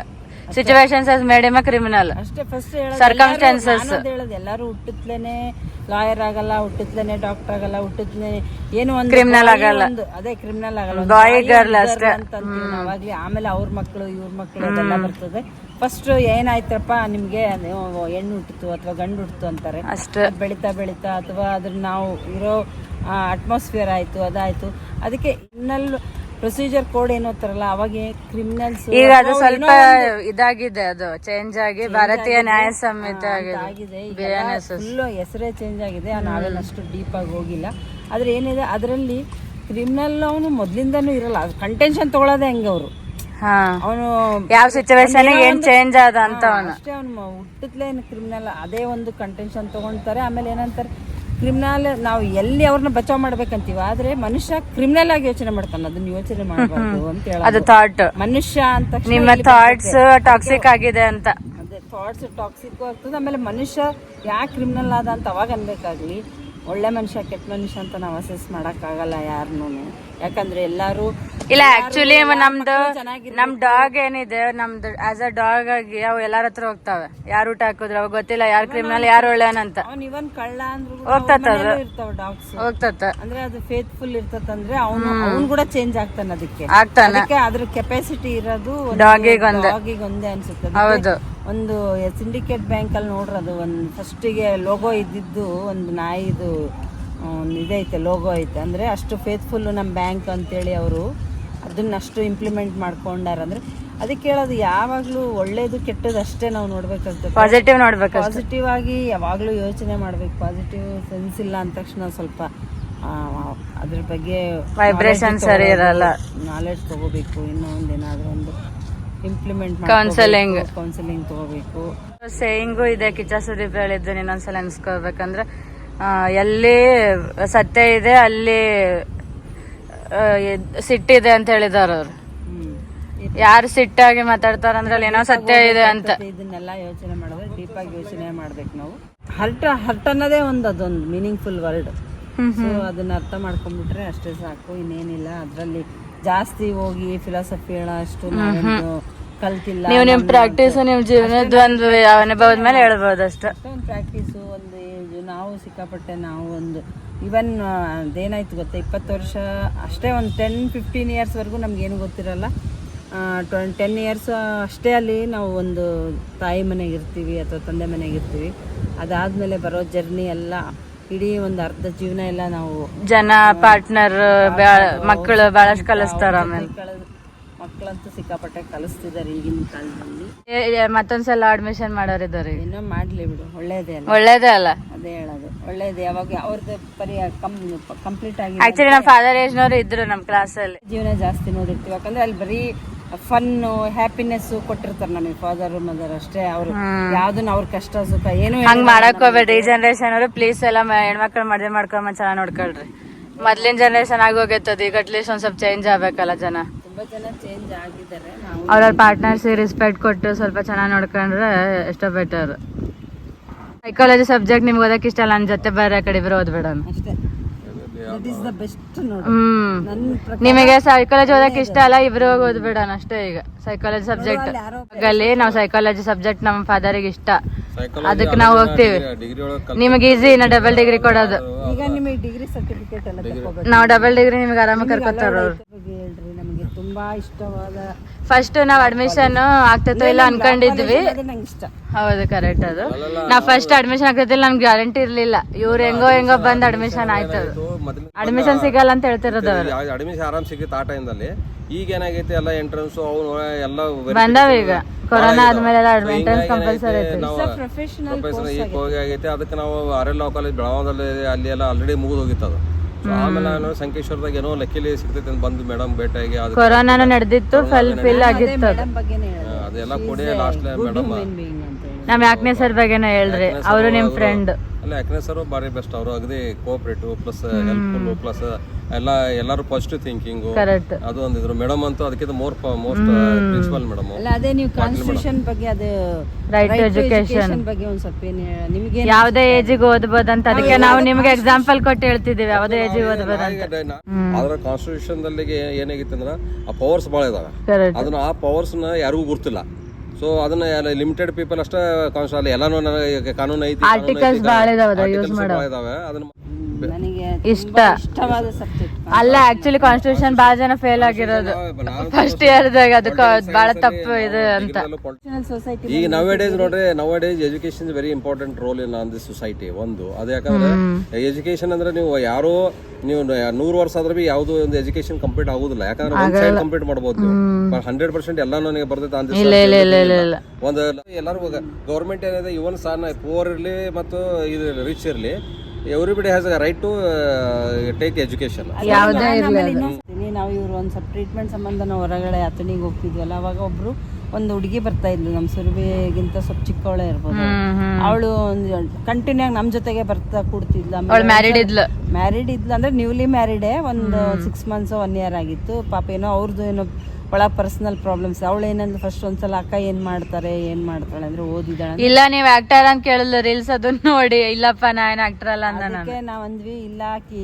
situations has made him a criminal, ಅಷ್ಟೇ ಫಸ್ಟ್ ಸರ್ಕಮ್ಸ್ಟಾನ್ಸಸ್. ಹೇಳೋದು ಎಲ್ಲಾರು ಹುಟ್ಟತ್ಲೇನೆ ಲಾಯರ್ ಆಗಲ್ಲ, ಹುಟ್ಟತ್ಲೇನೆ ಡಾಕ್ಟರ್ ಆಗಲ್ಲ, ಹುಟ್ಟತ್ಲೇನೆ ಏನು ಒಂದು ಕ್ರಿಮಿನಲ್ ಆಗಲ್ಲ. ಅದೇ ಕ್ರಿಮಿನಲ್ ಆಗಲ್ಲ, ಬಾಯ್ ಗರ್ಲ್ ಅಷ್ಟೇ ಅವಾಗ್ಲಿ. ಆಮೇಲೆ ಅವ್ರ ಮಕ್ಕಳು ಇವ್ರ ಮಕ್ಕಳು ಅದೆಲ್ಲ ಬರ್ತದೆ. ಫಸ್ಟ್ ಏನಾಯ್ತಪ್ಪ ನಿಮ್ಗೆ, ಹೆಣ್ಣು ಹುಟ್ಟಿತು ಅಥವಾ ಗಂಡು ಹುಟ್ಟಿತು ಅಂತಾರೆ ಅಷ್ಟೇ. ಬೆಳಿತಾ ಬೆಳಿತಾ ಅಥವಾ ಅದ್ರ ನಾವು ಇರೋ ಅಟ್ಮಾಸ್ಫಿಯರ್ ಆಯ್ತು, ಅದಾಯ್ತು. ಅದಕ್ಕೆ ಇನ್ನಲ್ಲಿ ಪ್ರೊಸೀಜರ್ ಕೋಡ್ ಏನೋತಾರಲ್ಲ ಅವಾಗ ಕ್ರಿಮಿನಲ್ಸ್ ಈಗ ಅದು ಸ್ವಲ್ಪ ಇದಾಗಿದೆ, ಅದು ಚೇಂಜ್ ಆಗಿ ಭಾರತೀಯ ನ್ಯಾಯ ಸಂಹಿತೆ ಆಗಿದೆ. ಫುಲ್ ಹೆಸರೇ ಚೇಂಜ್ ಆಗಿದೆ. ನಾವೆಲ್ಲ ಅಷ್ಟು ಡೀಪ್ ಆಗಿ ಹೋಗಿಲ್ಲ. ಆದ್ರೆ ಏನಿದೆ ಅದರಲ್ಲಿ ಕ್ರಿಮಿನಲ್ ಅವನು ಮೊದ್ಲಿಂದಾನು ಇರಲ್ಲ, ಕಂಟೆನ್ಷನ್ ತಗೊಳ್ಳೋದೇ ಹೆಂಗ ಅವರು ಅವನು ಯಾವ ಸಿಚುವೇಶನ್ ಏನ್ ಚೇಂಜ್ ಆದ ಅಂತ ಅಷ್ಟೇ. ಅವನು ಹುಟ್ಟತ್ಲೇ ಕ್ರಿಮಿನಲ್ ಅದೇ ಒಂದು ಕಂಟೆನ್ಷನ್ ತಗೊಂತಾರೆ. ಆಮೇಲೆ ಏನಂತಾರೆ, ಕ್ರಿಮಿನಲ್ ನಾವು ಎಲ್ಲಿ ಅವ್ರನ್ನ ಬಚಾವ್ ಮಾಡ್ಬೇಕಂತೀವಿ, ಆದ್ರೆ ಮನುಷ್ಯ ಕ್ರಿಮಿನಲ್ ಆಗಿ ಯೋಚನೆ ಮಾಡ್ತಾನೆ, ಅದನ್ನ ಯೋಚನೆ ಮಾಡಬಾರ್ದು ಅಂತ ಅದು ಥಾಟ್. ಮನುಷ್ಯ ಅಂತ ನಿಮ್ಮ ಥಾಟ್ಸ್ ಟಾಕ್ಸಿಕ್ ಆಗಿದೆ ಅಂತ, ಅದೇ ಥಾಟ್ಸ್ ಟಾಕ್ಸಿಕ್ ಆಗ್ತದೆ. ಆಮೇಲೆ ಮನುಷ್ಯ ಯಾಕೆ ಕ್ರಿಮಿನಲ್ ಆದ ಅಂತ ಅವಾಗ ಅನ್ಬೇಕಾಗ್ಲಿ. ಒಳ್ಳೆ ಮನುಷ್ಯ ಕೆಟ್ಟ ಮನುಷ್ಯ ಅಂತ ನಾವು ಅಸೆಸ್ ಮಾಡಕ್ ಆಗಲ್ಲ ಯಾರನ್ನೂ. ಯಾಕಂದ್ರೆ ಎಲ್ಲಾರು ಇಲ್ಲ, ಆಕ್ಚುಲಿ ನಮ್ ಡಾಗ್ ಏನಿದೆ, ನಮ್ದು ಆಸ್ ಅ ಡಾಗ್ ಆಗಿ ಅವು ಎಲ್ಲಾರ ಹತ್ರ ಹೋಗ್ತಾವೆ. ಯಾರು ಊಟ ಹಾಕಿದ್ರು ಅವಾಗ ಗೊತ್ತಿಲ್ಲ ಯಾರು ಕ್ರಿಮಿನಲ್ ಯಾರು ಒಳ್ಳೆಯವನಂತ. ಅವ್ನು ಇವನ್ ಕಳ್ಳ ಅಂದ್ರು ಇರ್ತಾವ ಡಾಗ್ಸ್ ಹೋಗ್ತತ್ತ. ಅಂದ್ರೆ ಅದು ಫೇತ್ಫುಲ್ ಇರ್ತತಂದ್ರೆ ಅವ್ನು ಕೂಡ ಚೇಂಜ್ ಆಗ್ತಾನೆ. ಅದಕ್ಕೆ ಅದ್ರ ಕೆಪಾಸಿಟಿ ಇರೋದು ಡಾಗಿಗೊಂದೇ ಅನ್ಸುತ್ತೆ. ಹೌದು. ಒಂದು ಸಿಂಡಿಕೇಟ್ ಬ್ಯಾಂಕ್ ಅಲ್ಲಿ ನೋಡ್ರದು ಒಂದು ಫಸ್ಟಿಗೆ ಲೋಗೋ ಇದ್ದಿದ್ದು ಒಂದು ನಾಯಿದು ಇದೈತೆ, ಲೋಗೋ ಐತೆ. ಅಂದ್ರೆ ಅಷ್ಟು ಫೇತ್ಫುಲ್ ನಮ್ಮ ಬ್ಯಾಂಕ್ ಅಂತೇಳಿ ಅವರು ಅದನ್ನ ಅಷ್ಟು ಇಂಪ್ಲಿಮೆಂಟ್ ಮಾಡ್ಕೊಂಡಾರ. ಅಂದ್ರೆ ಅದಕ್ಕೆ ಹೇಳೋದು ಯಾವಾಗ್ಲೂ ಒಳ್ಳೇದು ಕೆಟ್ಟದ್ದು ಅಷ್ಟೇ ನಾವು ನೋಡ್ಬೇಕಾಗ್ತದೆ. ಪಾಸಿಟಿವ್ ಆಗಿ ಯಾವಾಗ್ಲೂ ಯೋಚನೆ ಮಾಡ್ಬೇಕು. ಪಾಸಿಟಿವ್ ಸೆನ್ಸ್ ಇಲ್ಲ ಅಂದ ತಕ್ಷಣ ಸ್ವಲ್ಪ ಅದ್ರ ಬಗ್ಗೆ ವೈಬ್ರೇಷನ್ ಸರಿ ಇರಲ್ಲ, ನಾಲೆಡ್ಜ್ ತಗೋಬೇಕು. ಇನ್ನೊಂದು ಏನಾದ್ರು ಒಂದು ಇಂಪ್ಲಿಮೆಂಟ್ ಕೌನ್ಸೆಲಿಂಗ್ ತಗೋಬೇಕು. ಸೇಯಿಂಗು ಇದೆ, ಕಿಚ್ಚ ಸುದೀಪ್ ಹೇಳಿದ್ದು ಇನ್ನೊಂದ್ಸಲ ಅನ್ಸ್ಕೋಬೇಕಂದ್ರೆ, ಎಲ್ಲಿ ಸತ್ಯ ಇದೆ ಅಲ್ಲಿ ಸಿಟ್ಟಿದೆ ಅಂತ ಹೇಳಿದಾರ ಅವ್ರು. ಯಾರು ಸಿಟ್ಟಾಗಿ ಮಾತಾಡ್ತಾರ ಅಂದ್ರೆ ಅಲ್ಲಿ ಏನೋ ಸತ್ಯ ಇದೆ ಅಂತ. ಇದನ್ನೆಲ್ಲ ಯೋಚನೆ ಮಾಡಿದ್ರೆ ಡೀಪ್ ಆಗಿ ಯೋಚನೆ ಮಾಡ್ಬೇಕು ನಾವು. ಹರ್ಟ್ ಅನ್ನೋದೇ ಅದೊಂದು ಮೀನಿಂಗ್ಫುಲ್ ವರ್ಡ್. ಸೊ ಅದನ್ನ ಅರ್ಥ ಮಾಡ್ಕೊಂಡ್ಬಿಟ್ರೆ ಅಷ್ಟೇ ಸಾಕು, ಇನ್ನೇನಿಲ್ಲ. ಅದ್ರಲ್ಲಿ ಜಾಸ್ತಿ ಹೋಗಿ ಫಿಲಾಸಫಿ ಹೇಳೋ ಅಷ್ಟು ಕಲ್ತಿಲ್ಲ. ನೀವು ನಿಮ್ ಪ್ರಾಕ್ಟೀಸ್ ನಿಮ್ ಜೀವನದ ಒಂದು ಅನುಭವದ ಮೇಲೆ ಹೇಳ್ಬೋದು ಅಷ್ಟೇ. ಒಂದು ಪ್ರಾಕ್ಟೀಸು ಒಂದು ನಾವು ಸಿಕ್ಕಾಪಟ್ಟೆ ನಾವು ಒಂದು ಇವನ್ ಅದೇನಾಯ್ತು ಗೊತ್ತಾ, 20 ವರ್ಷ ಅಷ್ಟೇ, ಒಂದು 10-15 ಇಯರ್ಸ್ ವರೆಗೂ ನಮ್ಗೇನು ಗೊತ್ತಿರಲ್ಲ. 10 ಇಯರ್ಸ್ ಅಷ್ಟೇ ಅಲ್ಲಿ ನಾವು ಒಂದು ತಾಯಿ ಮನೆಗೆ ಇರ್ತೀವಿ ಅಥವಾ ತಂದೆ ಮನೆಗೆ ಇರ್ತೀವಿ. ಅದಾದ್ಮೇಲೆ ಬರೋ ಜರ್ನಿ ಎಲ್ಲ ಇಡೀ ಒಂದು ಅರ್ಧ ಜೀವನ ಎಲ್ಲ ನಾವು ಜನ, ಪಾರ್ಟ್ನರ್, ಮಕ್ಕಳು ಬಹಳಷ್ಟು ಕಲಿಸ್ತಾರ. ಆಮೇಲೆ ಮಕ್ಕಳಂತೂ ಸಿಕ್ಕಾಪಟ್ಟೆ ಕಲಿಸ್ತಿದ್ದಾರೆ ಈಗಿನ ಕಾಲದಲ್ಲಿ. ಮತ್ತೊಂದ್ಸಲ ಅಡ್ಮಿಷನ್ ಮಾಡೋರಿದ್ದಾರೆ. ಏನೋ ಮಾಡ್ಲಿ ಬಿಡು, ಒಳ್ಳೇದೇ ಅಲ್ಲ. ಅದೇ ಹೇಳೋದು ಒಳ್ಳೇದು. ಯಾವಾಗ ಅವ್ರದ್ದು ಕಂಪ್ಲೀಟ್ ಆಗಿ ಆಕ್ಚುಲಿ ನಮ್ಮ ಫಾದರ್ ಏಜ್ನವ್ರು ಇದ್ರು ನಮ್ಮ ಕ್ಲಾಸಲ್ಲಿ. ಜೀವನ ಜಾಸ್ತಿ ನೋಡಿರ್ತೀವಿ, ಯಾಕಂದ್ರೆ ಅಲ್ಲಿ ಬರೀ ಫನ್ನು ಹ್ಯಾಪಿನೆಸ್ ಕೊಟ್ಟಿರ್ತಾರೆ ನಮಗೆ ಫಾದರ್ ಮದರ್ ಅಷ್ಟೇ. ಅವ್ರು ಯಾವ್ದನ್ನ ಅವ್ರ ಕಷ್ಟ ಸುಖ ಏನು ಹಂಗ್ ಮಾಡಕ್ ಹೋಗ್ಬೇಡ್ರಿ. ಈ ಜನರೇಷನ್ ಅವರು ಪ್ಲೀಸ್ ಎಲ್ಲ ಹೆಣ್ಮಕ್ಳು ಮದ್ವೆ ಮಾಡ್ಕೊಂಡ್ ಚೆನ್ನಾಗ್ ನೋಡ್ಕೊಳ್ರಿ. ಮೊದ್ಲಿನ ಜನರೇಷನ್ ಆಗೋಗೈತದ, ಈಗ ಅಟ್ಲೀಸ್ಟ್ ಒಂದ್ ಸ್ವಲ್ಪ ಚೇಂಜ್ ಆಗ್ಬೇಕಲ್ಲ ಜನ. ತುಂಬಾ ಜನ ಚೇಂಜ್ ಆಗಿದ್ದಾರೆ. ಅವ್ರವ್ರ ಪಾರ್ಟ್ನರ್ಸ್ ರೆಸ್ಪೆಕ್ಟ್ ಕೊಟ್ಟು ಸ್ವಲ್ಪ ಚೆನ್ನಾಗಿ ನೋಡ್ಕೊಂಡ್ರೆ ಎಷ್ಟೋ ಬೆಟರ್. ಸೈಕಾಲಜಿ ಸಬ್ಜೆಕ್ಟ್ ನಿಮ್ಗೆ ಓದಕ್ ಇಷ್ಟ ಅಲ್ಲ, ನನ್ನ ಜೊತೆ ಬೇರೆ ಕಡೆ ಇಬ್ರು ಓದ್ಬೇಡ ಅಷ್ಟೇ. ದಟ್ ಈಸ್ ದ ಬೆಸ್ಟ್ ನೋಡಿ. ನಿಮಗೆ ಸೈಕಾಲಜಿ ಓದಕ್ ಇಷ್ಟ ಅಲ್ಲ, ಇಬ್ರು ಓದ್ಬೇಡಣ ಅಷ್ಟೇ. ಈಗ ಸೈಕಾಲಜಿ ಸಬ್ಜೆಕ್ಟ್ ಅಲ್ಲಿ ನಾವು ಸೈಕಾಲಜಿ ಸಬ್ಜೆಕ್ಟ್ ನಮ್ಮ ಫಾದರಿಗೆ ಇಷ್ಟ, ಅದಕ್ಕೆ ನಾವು ಹೋಗ್ತೀವಿ. ನಿಮಗೆ ಈಸಿ ನಾ ಡಬಲ್ ಡಿಗ್ರಿ ಕೊಡೋದು. ಈಗ ನಿಮಗೆ ಡಿಗ್ರಿ ಸರ್ಟಿಫಿಕೇಟ್ ಎಲ್ಲ ತಗೋಬೇಕು. ನಾವು ಡಬಲ್ ಡಿಗ್ರಿ ನಿಮ್ಗೆ ಆರಾಮಾಗಿ ಕರ್ಕೊತಾರ ಅವ್ರು. ಹೇಳ್ರಿ ನಮಗೆ ತುಂಬಾ ಇಷ್ಟವಾದ. ಫಸ್ಟ್ ನಾವ್ ಅಡ್ಮಿಷನ್ ಆಗ್ತೈತೋ ಇಲ್ಲ ಅನ್ಕೊಂಡಿದ್ವಿ. ನಂಗೆ ಇಷ್ಟ. ಹೌದು ಕರೆಕ್ಟ್. ಅದು ನಾ ಫಸ್ಟ್ ಅಡ್ಮಿಷನ್ ಆಗ್ತೈತಿಲ್ಲ ನನ್ಗೆ ಗ್ಯಾರಂಟಿ ಇರ್ಲಿಲ್ಲ. ಇವ್ರು ಹೆಂಗೋ ಬಂದ್ ಅಡ್ಮಿಷನ್ ಆಯ್ತದ. ಅಡ್ಮಿಷನ್ ಸಿಗಲ್ಲ ಅಂತ ಹೇಳ್ತಿರೋದು ಅವ್ರು. ಅಡ್ಮಿಷನ್ ಆರಾಮ್ ಸಿಗುತ್ತೆ ಆ ಟೈಮ್ದಲ್ಲಿ. ಈಗ ಏನಾಗೈತಿ ಎಲ್ಲ ಎಂಟ್ರೆನ್ಸ್ ಅವು ಎಲ್ಲ ಬಂದಾವ. ಈಗ ಕೊರೋನಾ ಆದ್ಮೇಲೆ ಎಂಟ್ರೆನ್ಸ್ ಕಂಪಲ್ಸರಿ ಐತಿ. ಪ್ರೊಫೆಷನಲ್ ಹೋಗಿ ಆಗೈತಿ. ಅದಕ್ಕೆ ನಾವು RL Law ಕಾಲೇಜ್ ಬೆಳಗಾವದಲ್ಲಿ ಅಲ್ಲಿ ಎಲ್ಲ ಆಲ್ರೆಡಿ ಮುಗಿದು ಹೋಗಿತ್ತು ಅದು. ಆಮೇಲೆ ನಾನು ಸಂಕೇಶ್ವರದಾಗ ಏನೋ ಲಕ್ಕಿಲಿ ಸಿಗ್ತೈತೆ ಅಂತ ಬಂದು ಮೇಡಮ್ ಭೇಟಿಯಾಗಿ ಕೊರೋನಾನು ನಡೆದಿತ್ತು, ಫಿಲ್ ಆಗಿತ್ತು. ಅದೆಲ್ಲ ಕೊಡಿ ಲಾಸ್ಟ್ ಮೇಡಮ್ ನಮ್ ಯಾಕ್ನೆ ಸರ್ ಬಗ್ಗೆನ ಹೇಳ್ರಿ, ಅವರು ನಿಮ್ ಫ್ರೆಂಡ್. ಅಲ್ಲ ಯಾಕಂದ್ರೆ ಸರ್ ಬಾರಿ ಬೆಸ್ಟ್. ಅವರು ಅಗದಿ ಕೋಆಪರೇಟಿವ್ ಪ್ಲಸ್ ಹೆಲ್ಪ್ಫುಲ್ ಪ್ಲಸ್ ಎಲ್ಲಾರು ಪಾಸಿಟಿವ್ ಥಿಂಕಿಂಗ್ ಅದು ಒಂದಿದ್ರು. ಮೇಡಮ್ ಅಂತೂ ಅದಕ್ಕಿಂತ ಮೋಸ್ಟ್ ಪ್ರಿನ್ಸಿಪಲ್ ಮೇಡಮ್. ಅದೇ ನೀವು ಕಾನ್ಸ್ಟಿಟ್ಯೂಷನ್ ಬಗ್ಗೆ, ಅದು ರೈಟ್ ಟು ಎಜುಕೇಶನ್ ಬಗ್ಗೆ ಒಂದ್ ಸ್ವಲ್ಪ ನಿಮಗೆ ಯಾವ್ದೇ ಏಜಿಗೆ ಓದ್ಬೋದಂತ. ಅದಕ್ಕೆ ನಾವು ನಿಮ್ಗೆ ಎಕ್ಸಾಂಪಲ್ ಕೊಟ್ಟು ಹೇಳ್ತಿದೀವಿ ಯಾವ್ದೇ ಏಜಿಗೆ ಓದ್ಬೋದಂತ. ಆದ್ರೆ ಕಾನ್ಸ್ಟಿಟ್ಯೂಷನ್ ದಲ್ಲಿ ಏನಾಗಿತ್ತು ಅಂದ್ರೆ ಆ ಪವರ್ಸ್ ಭಾಳ ಇದಾವೆ. ಅದನ್ನ ಆ ಪವರ್ಸ್ ನ ಯಾರಿಗೂ ಗೊತ್ತಿಲ್ಲ. ಸೊ ಅದನ್ನ ಲಿಮಿಟೆಡ್ ಪೀಪಲ್ ಅಷ್ಟೇ ಕಾನ್ಸ್ಟಿಟ್ಯೂಷನ್ ಎಲ್ಲಾನು ಕಾನೂನು ಐತಿ, ಆರ್ಟಿಕಲ್ಸ್ ಭಾಳ ಇದಾವೆ. ಅದನ್ನ ನನಗೆ ಇಷ್ಟವಾದ ಸಬ್ಜೆಕ್ಟ್ ಅಲ್ಲ. ಆಕ್ಚುಲಿ ಕಾನ್ಸ್ಟಿಟ್ಯೂಷನ್ ಬಹಳ ಜನ ಫೇಲ್ ಆಗಿರೋದು ಫಸ್ಟ್ ಇಯರ್ದಾಗ. ಅದಕ್ಕೆ ಬಹಳ ತಪ್ಪು ಇದೆ ಅಂತ. ಸೊಸೈಟಿ ಈಗ ನೌ-ಎ-ಡೇಸ್ ನೋಡ್ರಿ, now-A-days education very important role in on this society. ಒಂದು ಅದು ಯಾಕಂದ್ರೆ ಎಜುಕೇಶನ್ ಅಂದ್ರೆ ನೀವು ಯಾರೋ ನೀವು 100 ವರ್ಷ ಆದ್ರೆ ಬಿ ಯಾವ್ದು ಒಂದು ಎಜುಕೇಶನ್ ಕಂಪ್ಲೀಟ್ ಆಗುದಿಲ್ಲ. ಯಾಕಂದ್ರೆ ಒಂದ್ ಸೈಡ್ ಕಂಪ್ಲೀಟ್ ಮಾಡಬಹುದು ನೀವು. 100% ಎಲ್ಲ ನನಗೆ ಬರ್ತೈತೆ ಒಂದು. ಎಲ್ಲರೂ ಗೌರ್ಮೆಂಟ್ ಏನಿದೆ, ಇವನ್ ಸಣ್ಣ ಪೂರ್ ಇರ್ಲಿ ಮತ್ತು ಇದು ರಿಚ್ ಇರ್ಲಿ, everybody has a right to take education. ನಾವು ಇವ್ರು ಒಂದ್ ಸ್ವಲ್ಪ ಟ್ರೀಟ್ಮೆಂಟ್ ಸಂಬಂಧ ನಾವು ಹೊರಗಡೆ ಅಥಣಿಗೆ ಹೋಗ್ತಿದ್ವಲ್ಲ, ಅವಾಗ ಒಬ್ರು ಒಂದು ಹುಡುಗಿ ಬರ್ತಾ ಇದ್ಲು, ನಮ್ಮ ಸುರಭಿಗಿಂತ ಸ್ವಲ್ಪ ಚಿಕ್ಕವಳೆ ಇರ್ಬೋದು. ಅವಳು ಕಂಟಿನ್ಯೂ ಆಗಿ ನಮ್ ಜೊತೆಗೆ ಬರ್ತಾ ಕೂಡ್ತಿದ್ಲು. ಮ್ಯಾರಿಡ್ ಇದ್ಲು ಅಂದ್ರೆ ನ್ಯೂಲಿ ಮ್ಯಾರಿಡೇ, ಒಂದು 6 months 1 year ಆಗಿತ್ತು. ಪಾಪ ಏನೋ ಅವ್ರದ್ದು ಏನೋ ಒಳ ಪರ್ಸನಲ್ ಪ್ರಾಬ್ಲಮ್ಸ್. ಅವಳು ಏನಂದ್ರೆ ಫಸ್ಟ್ ಒಂದ್ಸಲ ಅಕ್ಕ ಏನ್ ಮಾಡ್ತಾಳೆ ಅಂದ್ರೆ ಓದಿದಾಳೆ. ಇಲ್ಲ ನೀವ್ ಆಕ್ಟರ್ ಅಂತ ಕೇಳಿಲ್ಲ, ರೀಲ್ಸ್ ಅದನ್ನ ನೋಡಿ. ಇಲ್ಲಪ್ಪ ನಾ ಏನ್ ಆಕ್ಟರ್ ಅಲ್ಲ ಅಂದ. ಅದಕ್ಕೆ ನಾವ್ ಅಂದ್ವಿ ಇಲ್ಲ ಆಕಿ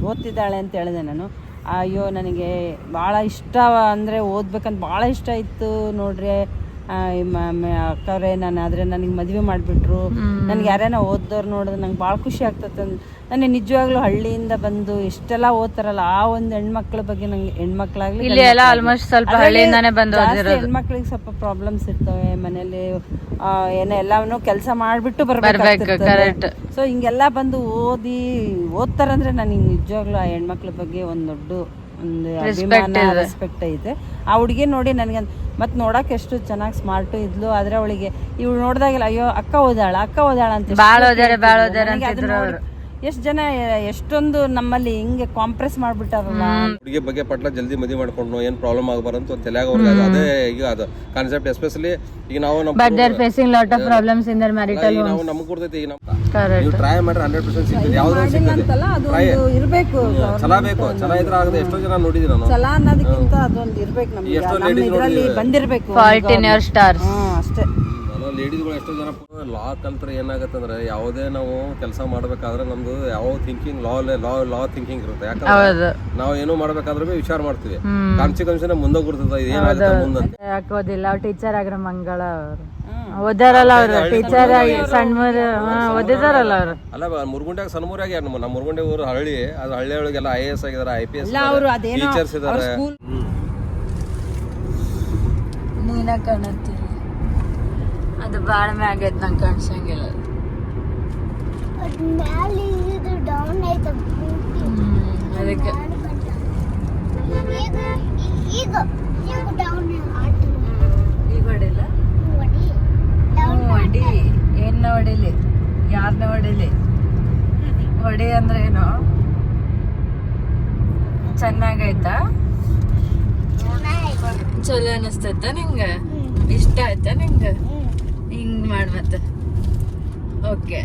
ಓದ್ತಿದ್ದಾಳೆ ಅಂತ ಹೇಳಿದೆ ನಾನು. ಅಯ್ಯೋ ನನಗೆ ಭಾಳ ಇಷ್ಟ ಅಂದರೆ ಓದ್ಬೇಕಂತ ಭಾಳ ಇಷ್ಟ ಇತ್ತು ನೋಡ್ರಿ ಅಕ್ಕವ್ರೆ. ನಾನು ಆದರೆ ನನಗೆ ಮದುವೆ ಮಾಡಿಬಿಟ್ರು. ನನಗೆ ಯಾರೇನೋ ಓದ್ದವ್ರು ನೋಡಿದ್ರೆ ನಂಗೆ ಭಾಳ ಖುಷಿ ಆಗ್ತದೆ. ನನಗೆ ನಿಜವಾಗ್ಲೂ ಹಳ್ಳಿಯಿಂದ ಬಂದು ಇಷ್ಟೆಲ್ಲ ಓದ್ತಾರಲ್ಲ ಆ ಒಂದು ಹೆಣ್ಮಕ್ಳ ಬಗ್ಗೆ ನಂಗೆ, ಹೆಣ್ಮಕ್ಳಾಗ್ಲಿ ಹೆಣ್ಮಕ್ಳಿಗೆ ಸ್ವಲ್ಪ ಪ್ರಾಬ್ಲಮ್ಸ್ ಇರ್ತವೆ ಮನೇಲಿ. ಏನೋ ಎಲ್ಲಾನು ಕೆಲಸ ಮಾಡಿಬಿಟ್ಟು ಬರ್ಬೇಕು. ಸೊ ಹಿಂಗೆಲ್ಲ ಬಂದು ಓದ್ತಾರಂದ್ರೆ ನನಗೆ ನಿಜವಾಗ್ಲೂ ಆ ಹೆಣ್ಮಕ್ಳ ಬಗ್ಗೆ ಒಂದು ದೊಡ್ಡ ಒಂದು ಅಭಿಮಾನ, ರೆಸ್ಪೆಕ್ಟ್ ಐತೆ. ಆ ಹುಡುಗಿ ನೋಡಿ ನನಗೆ ಮತ್ತೆ ನೋಡಕ್ ಎಷ್ಟು ಚೆನ್ನಾಗಿ ಸ್ಮಾರ್ಟು ಇದ್ಲು. ಆದ್ರೆ ಅವಳಿಗೆ ಇವಳು ನೋಡಿದಾಗೆಲ್ಲ ಅಯ್ಯೋ ಅಕ್ಕ ಓದಾಳ ಅಂತ ಎಷ್ಟು ಜನ ಎಷ್ಟೊಂದು ನಮ್ಮಲ್ಲಿ ಹಿಂಗೆ ಕಾಂಪ್ರೆಸ್ ಮಾಡ್ಬಿಟ್ಟಾರಲ್ಲ. ಹುಡುಗಿ ಬಗ್ಗೆ ಪಟ್ಲ ಜಲ್ದಿ ಮದುವೆ ಮಾಡ್ಕೊಂಡು ಏನ್ ಪ್ರಾಬ್ಲಮ್ ಆಗಬಾರಂತ ತಲೆಯಾಗ ಅವ್ರಿಗೆ ಅದೇ ಈಗ ಅದು ಕಾನ್ಸೆಪ್ಟ್. ಎಸ್ಪೆಷಲಿ ಈಗ ನಾವು ನಮ್ಗೆ ಕೊಡ್ತೈತಿ. ಈಗ ನೀವು ಟ್ರೈ ಮಾಡ್ರೆ 100% ಸಿಗ್ತದೆ. ಯಾವ್ದು ಇರ್ಬೇಕು, ಛಲ ಬೇಕು. ಛಲ ಇದ್ರೆ ಆಗದೆ. ಎಷ್ಟೋ ಜನ ನೋಡಿದೀನಿ ನಾನು. ಛಲ ಅನ್ನೋದಕ್ಕಿಂತ ಅದೊಂದು ಇರ್ಬೇಕು ನಮ್ಗೆ, ಇದರಲ್ಲಿ ಬಂದಿರ್ಬೇಕು. ಅಷ್ಟೇ. ಲೇಡೀಸ್ಗಳು ಎಷ್ಟೋ ಜನ ಲಾ ಕಲ್ತ್ರೆ ಏನಾಗತ್ತಂದ್ರೆ ಯಾವುದೇ ನಾವು ಕೆಲಸ ಮಾಡ್ಬೇಕಾದ್ರೆ ನಮ್ದು ಯಾವ ಥಿಂಕಿಂಗ್ ಲಾ ಥಿಂಕಿಂಗ್ ಇರುತ್ತೆ. ಯಾಕಂದ್ರೆ ನಾವು ಏನೋ ಮಾಡ್ಬೇಕಾದ್ರೆ ವಿಚಾರ ಮಾಡ್ತೀವಿ. ಕಾನ್ಸಿಕ್ವೆನ್ಸ್ ಮುಂದೆ ಗುರ್ತದ ಏನಾಗುತ್ತೆ ಮುಂದೆ. ಓದಿಲ್ಲ ಟೀಚರ್ ಆಗ್ರ ಮಂಗಳ ಓದಾರಲ್ಲ ಅವ್ರು. ಟೀಚರ್ ಆಗಿ ಸಣ್ಣ ಓದಿದಾರಲ್ಲ ಅವ್ರು. ಅಲ್ಲ ಮುರ್ಗುಂಡ್ಯಾಗ ಸಣ್ಣಮೂರಾಗಿ ನಮ್ಮ ಮುರ್ಗುಂಡೆ ಊರು ಹಳ್ಳಿ. ಅದು ಹಳ್ಳಿ ಒಳಗೆಲ್ಲ IAS ಆಗಿದಾರೆ, IPS ಟೀಚರ್ಸ್ ಇದಾರೆ. ನೀನ ಕಾಣತ್ತೀರಿ ಅದು ಬಾಳ ಮ್ಯಾಗೈತ್ ನಂಗೆ ಕಾಣಿಸಂಗಿಲ್ಲ. ಅದಕ್ಕೆ ಈಗ ಹೊಡಿಲ್ಲ. ಹೊಡಿ. ಏನ್ ಹೊಡಿಲಿ, ಯಾರನ್ನ ಹೊಡಿಲಿ? ಹೊಡಿ ಅಂದ್ರೆ ಏನು? ಚೆನ್ನಾಗೈತಾ? ಚಲೋ ಅನಿಸ್ತೈತ ನಿಂಗೆ? ಇಷ್ಟ ಆಯ್ತಾ ನಿಂಗೆ? ಹಿಂಗ್ ಮಾಡ್ ಮತ್ತೆ. ಓಕೆ